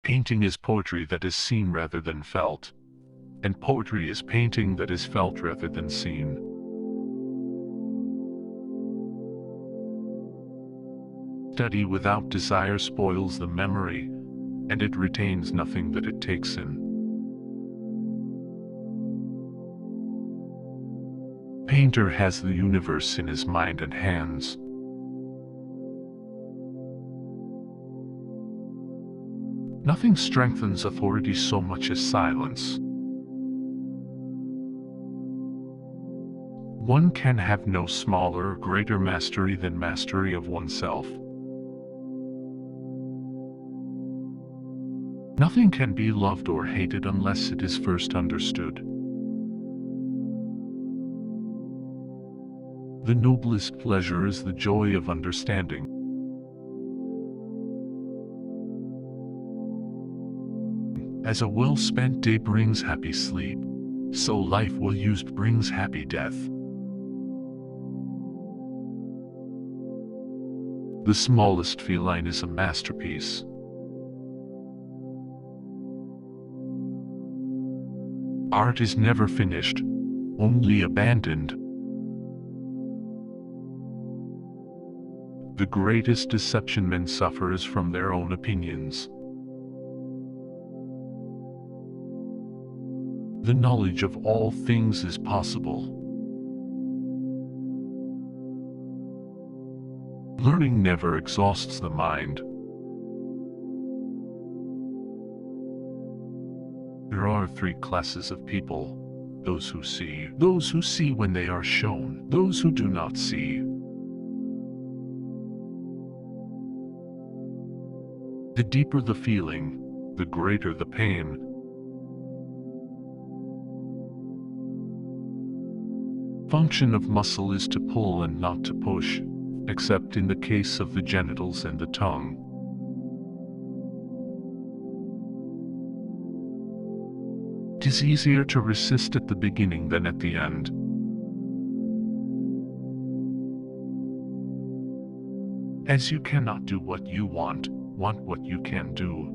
Painting is poetry that is seen rather than felt, and poetry is painting that is felt rather than seen. Study without desire spoils the memory, and it retains nothing that it takes in. Painter has the universe in his mind and hands. Nothing strengthens authority so much as silence. One can have no smaller or greater mastery than mastery of oneself. Nothing can be loved or hated unless it is first understood. The noblest pleasure is the joy of understanding. As a well-spent day brings happy sleep, so life well used brings happy death. The smallest feline is a masterpiece. Art is never finished, only abandoned. The greatest deception men suffer is from their own opinions. The knowledge of all things is possible. Learning never exhausts the mind. There are three classes of people: those who see when they are shown, those who do not see. The deeper the feeling, the greater the pain. Function of muscle is to pull and not to push, except in the case of the genitals and the tongue. It is easier to resist at the beginning than at the end. As you cannot do what you want what you can do.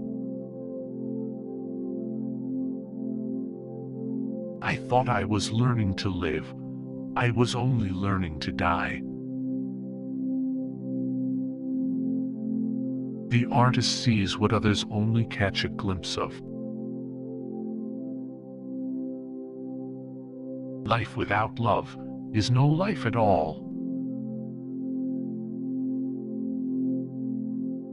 I thought I was learning to live. I was only learning to die. The artist sees what others only catch a glimpse of. Life without love is no life at all.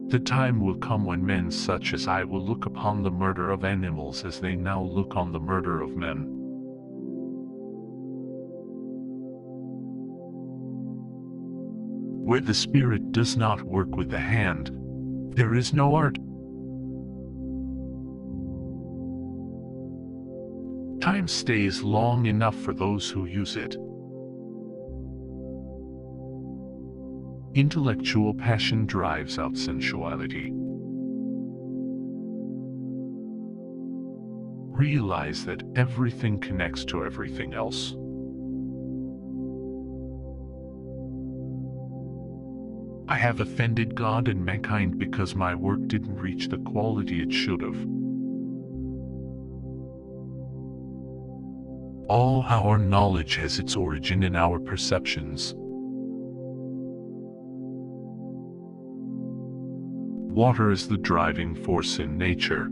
The time will come when men such as I will look upon the murder of animals as they now look on the murder of men. Where the spirit does not work with the hand, there is no art. Time stays long enough for those who use it. Intellectual passion drives out sensuality. Realize that everything connects to everything else. I have offended God and mankind because my work didn't reach the quality it should have. All our knowledge has its origin in our perceptions. Water is the driving force in nature.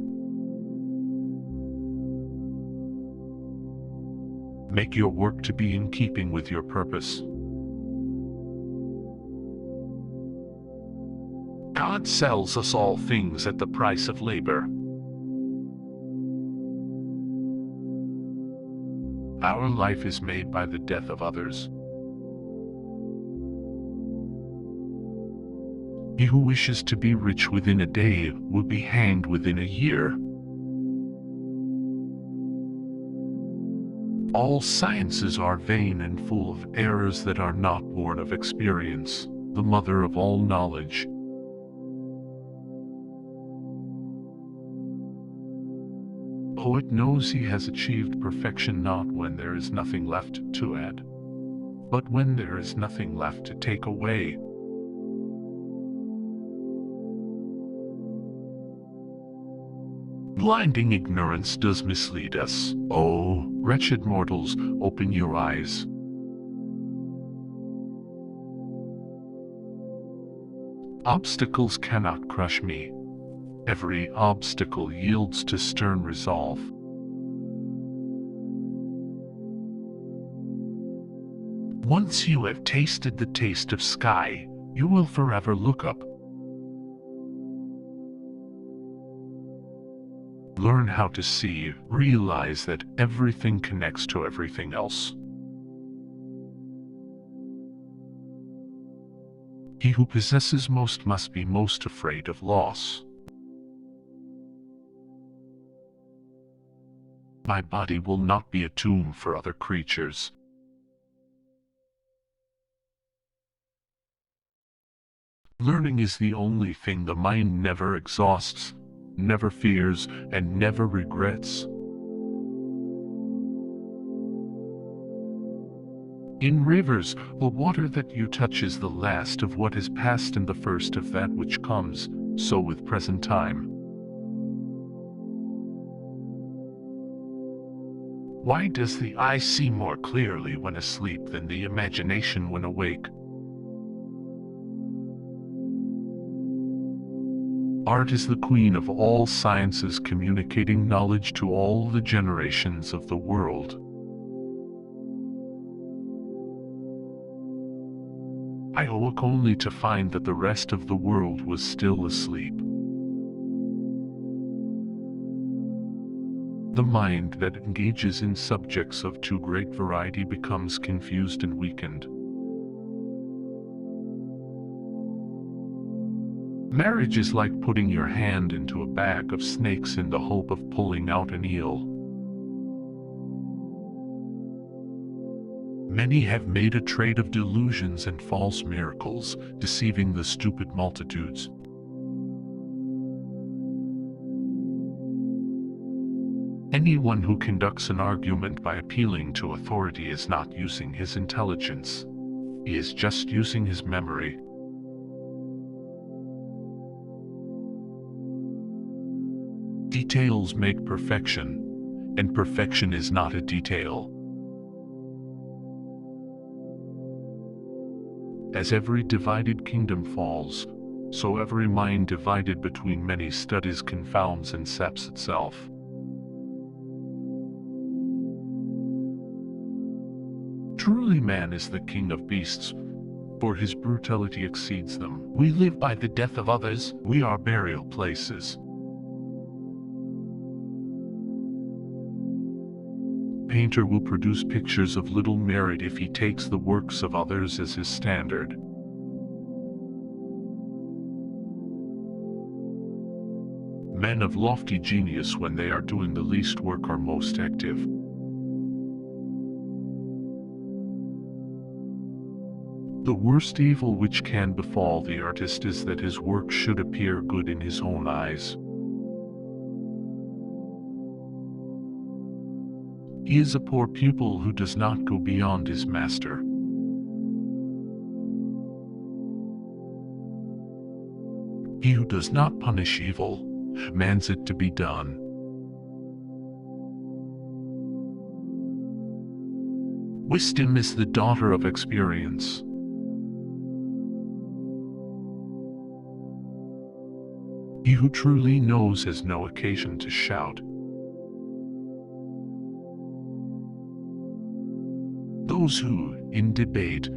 Make your work to be in keeping with your purpose. God sells us all things at the price of labor. Our life is made by the death of others. He who wishes to be rich within a day will be hanged within a year. All sciences are vain and full of errors that are not born of experience, the mother of all knowledge. Poet knows he has achieved perfection not when there is nothing left to add, but when there is nothing left to take away. Blinding ignorance does mislead us. Oh, wretched mortals, open your eyes. Obstacles cannot crush me. Every obstacle yields to stern resolve. Once you have tasted the taste of sky, you will forever look up. Learn how to see, realize that everything connects to everything else. He who possesses most must be most afraid of loss. My body will not be a tomb for other creatures. Learning is the only thing the mind never exhausts, never fears, and never regrets. In rivers, the water that you touch is the last of what is past and the first of that which comes, so with present time. Why does the eye see more clearly when asleep than the imagination when awake? Art is the queen of all sciences, communicating knowledge to all the generations of the world. I awoke only to find that the rest of the world was still asleep. The mind that engages in subjects of too great variety becomes confused and weakened. Marriage is like putting your hand into a bag of snakes in the hope of pulling out an eel. Many have made a trade of delusions and false miracles, deceiving the stupid multitudes. Anyone who conducts an argument by appealing to authority is not using his intelligence. He is just using his memory. Details make perfection, and perfection is not a detail. As every divided kingdom falls, so every mind divided between many studies confounds and saps itself. Truly man is the king of beasts, for his brutality exceeds them. We live by the death of others, we are burial places. Painter will produce pictures of little merit if he takes the works of others as his standard. Men of lofty genius, when they are doing the least work, are most active. The worst evil which can befall the artist is that his work should appear good in his own eyes. He is a poor pupil who does not go beyond his master. He who does not punish evil, commands it to be done. Wisdom is the daughter of experience. He who truly knows has no occasion to shout. Those who, in debate,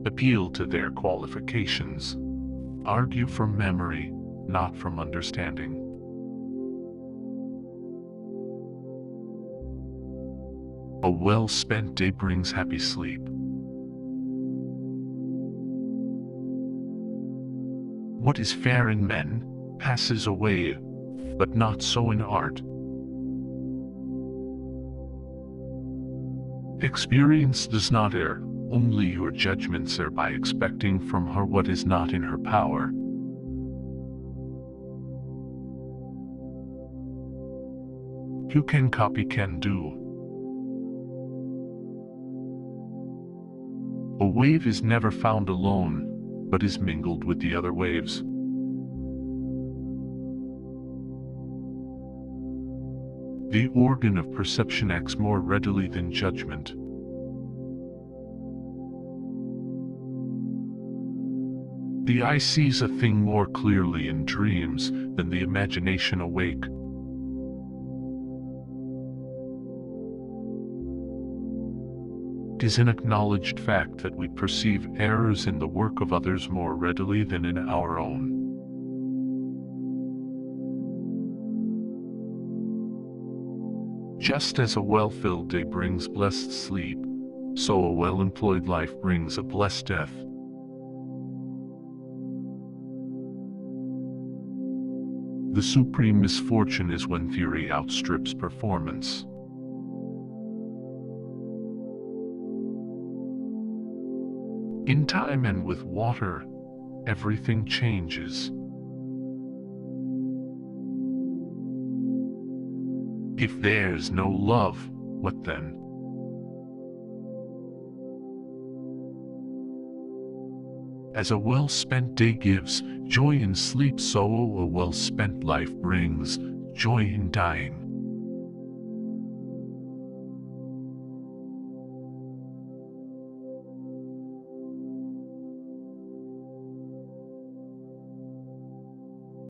appeal to their qualifications, argue from memory, not from understanding. A well-spent day brings happy sleep. What is fair in men passes away, but not so in art. Experience does not err, only your judgments err by expecting from her what is not in her power. Who can copy can do. A wave is never found alone, but is mingled with the other waves. The organ of perception acts more readily than judgment. The eye sees a thing more clearly in dreams than the imagination awake. It is an acknowledged fact that we perceive errors in the work of others more readily than in our own. Just as a well-filled day brings blessed sleep, so a well-employed life brings a blessed death. The supreme misfortune is when theory outstrips performance. In time and with water, everything changes. If there's no love, what then? As a well-spent day gives joy in sleep, so a well-spent life brings joy in dying.